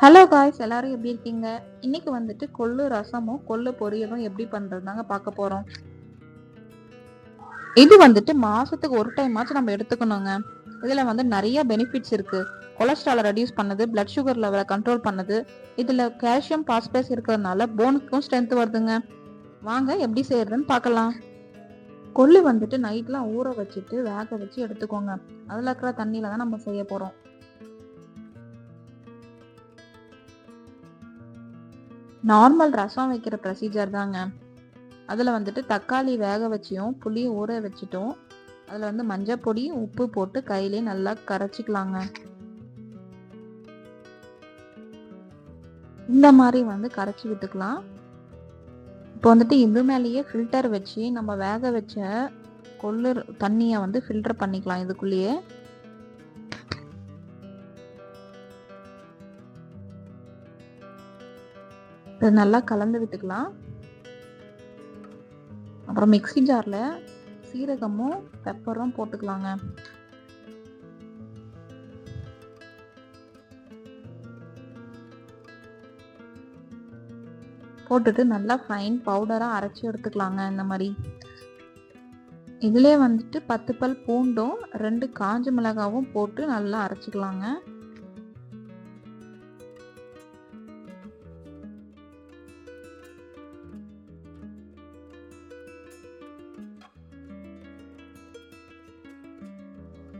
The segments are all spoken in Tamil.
ஹலோ காய்ஸ், எல்லாரும் எப்படி இருக்கீங்க? இன்னைக்கு வந்துட்டு கொள்ளு ரசமும் கொள்ளு பொரியலும் எப்படி பண்றதுதாங்க பார்க்க போறோம். இது வந்துட்டு மாசத்துக்கு ஒரு டைம் ஆச்சு நம்ம எடுத்துக்கணுங்க. இதுல வந்து நிறைய பெனிஃபிட்ஸ் இருக்கு. கொலஸ்ட்ராலை ரெடியூஸ் பண்ணுது, பிளட் சுகர் லெவலை கண்ட்ரோல் பண்ணுது. இதுல கால்சியம் பாஸ்பரஸ் இருக்கிறதுனால போனுக்கும் ஸ்ட்ரென்த் வருதுங்க. வாங்க எப்படி செய்யறதுன்னு பார்க்கலாம். கொள்ளு வந்துட்டு நைட்லாம் ஊற வச்சுட்டு வேக வச்சு எடுத்துக்கோங்க. அதுல இருக்கிற தண்ணியில தான் நம்ம செய்ய போறோம். நார்மல் ரசம் வைக்கிற ப்ரொசீஜர் தாங்க. அதில் வந்துட்டு தக்காளி வேக வச்சியும் புளியை ஊற வச்சிட்டோம். அதில் வந்து மஞ்சள் பொடி உப்பு போட்டு கையிலே நல்லா கரைச்சிக்கலாங்க. இந்த மாதிரி வந்து கரைச்சி விட்டுக்கலாம். இப்போ வந்துட்டு இது மேலேயே ஃபில்டர் வச்சு நம்ம வேக வச்ச கொள்ளு தண்ணியை வந்து ஃபில்டர் பண்ணிக்கலாம். இதுக்குள்ளேயே இது நல்லா கலந்து விட்டுக்கலாம். அப்புறம் மிக்ஸி ஜாரில் சீரகமும் பெப்பரும் போட்டுக்கலாங்க. போட்டுட்டு நல்லா ஃபைன் பவுடராக அரைச்சி எடுத்துக்கலாங்க. இந்த மாதிரி இதுலேயே வந்துட்டு 10 பல் பூண்டும் 2 காஞ்ச மிளகாவும் போட்டு நல்லா அரைச்சிக்கலாங்க.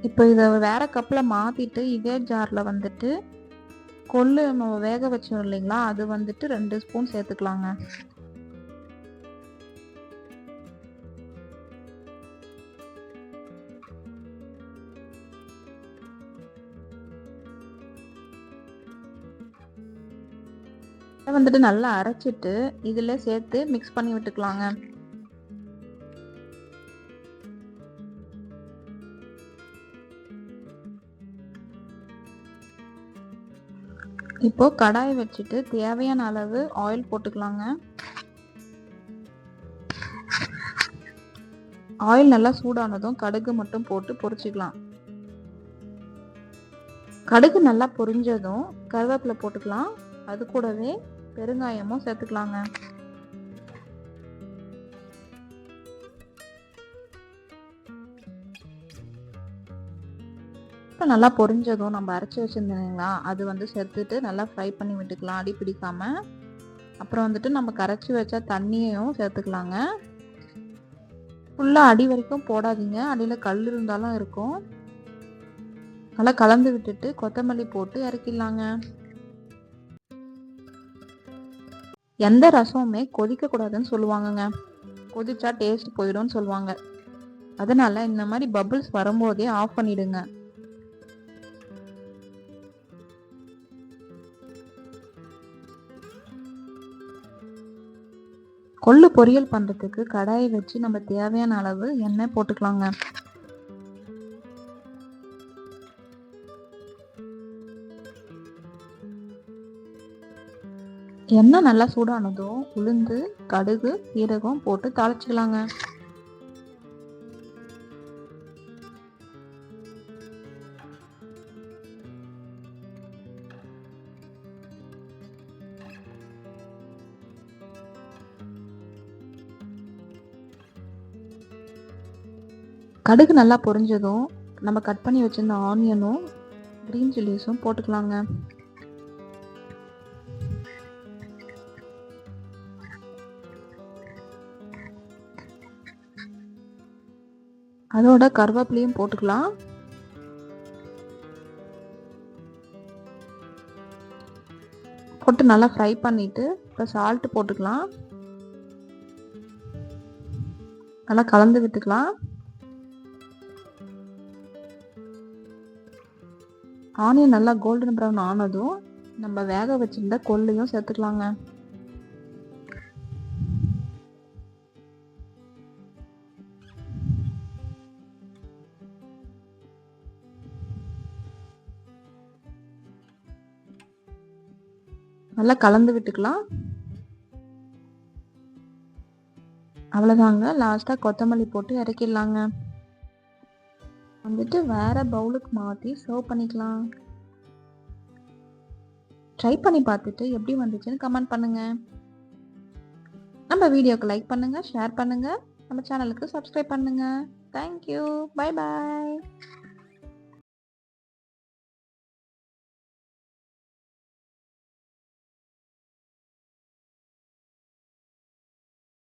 இப்போ இதை வேற கப்பில் மாற்றிட்டு இதே ஜாரில் வந்துட்டு கொள்ளு நம்ம வேக வச்சோம் இல்லைங்களா, அது வந்துட்டு 2 ஸ்பூன் சேர்த்துக்கலாங்க. இதை வந்துட்டு நல்லா அரைச்சிட்டு இதில் சேர்த்து மிக்ஸ் பண்ணி விட்டுக்கலாங்க. இப்போ கடாய் வச்சுட்டு தேவையான அளவு ஆயில் போட்டுக்கலாங்க. ஆயில் நல்லா சூடானதும் கடுகு மட்டும் போட்டு பொரிச்சுக்கலாம். கடுகு நல்லா பொரிஞ்சதும் கருவேப்பிலை போட்டுக்கலாம். அது கூடவே பெருங்காயமும் சேர்த்துக்கலாங்க. இப்போ நல்லா பொரிஞ்சதும் நம்ம அரைச்சி வச்சுருந்தீங்களா, அது வந்து சேர்த்துட்டு நல்லா ஃப்ரை பண்ணி விட்டுக்கலாம், அடி பிடிக்காம. அப்புறம் வந்துட்டு நம்ம கரைச்சி வச்ச தண்ணியையும் சேர்த்துக்கலாங்க. ஃபுல்லாக அடி வரைக்கும் போடாதீங்க, அடியில் கல் இருந்தாலும் இருக்கும். நல்லா கலந்து விட்டுட்டு கொத்தமல்லி போட்டு இறக்கிடலாங்க. எந்த ரசமுமே கொதிக்க கூடாதுன்னு சொல்லுவாங்கங்க. கொதிச்சா டேஸ்ட் போயிடும்னு சொல்லுவாங்க. அதனால இந்த மாதிரி பபிள்ஸ் வரும்போதே ஆஃப் பண்ணிடுங்க. கொள்ளு பொரியல் பண்ணுறதுக்கு கடாயை வச்சு நம்ம தேவையான அளவு எண்ணெய் போட்டுக்கலாங்க. எண்ணெய் நல்லா சூடானதும் உளுந்து கடுகு சீரகம் போட்டு தாளிச்சுக்கலாங்க. கடுகு நல்லா பொரிஞ்சதும் நம்ம கட் பண்ணி வச்சிருந்த ஆனியனும் கிரீன் சில்லிஸும் போட்டுக்கலாங்க. அதோட கருவேப்பிலையும் போட்டுக்கலாம். போட்டு நல்லா ஃப்ரை பண்ணிட்டு இப்போ சால்ட் போட்டுக்கலாம். நல்லா கலந்து விட்டுக்கலாம். ஆனியன் நல்லா கோல்டன் ப்ரௌன் ஆனதும் நம்ம வேக வச்சிருந்த கொள்ளையும் சேர்த்துக்கலாங்க. நல்லா கலந்து விட்டுக்கலாம். அவ்வளோதாங்க, லாஸ்ட்டாக கொத்தமல்லி போட்டு இறக்கிடலாங்க. வந்துட்டு வேற பவுலுக்கு மாற்றி சர்வ் பண்ணிக்கலாம். ட்ரை பண்ணி பார்த்துட்டு எப்படி வந்துச்சுன்னு கமெண்ட் பண்ணுங்க. நம்ம வீடியோக்கு லைக் பண்ணுங்க, ஷேர் பண்ணுங்க, நம்ம சேனலுக்கு சப்ஸ்கிரைப் பண்ணுங்க. தேங்க்யூ. Bye bye.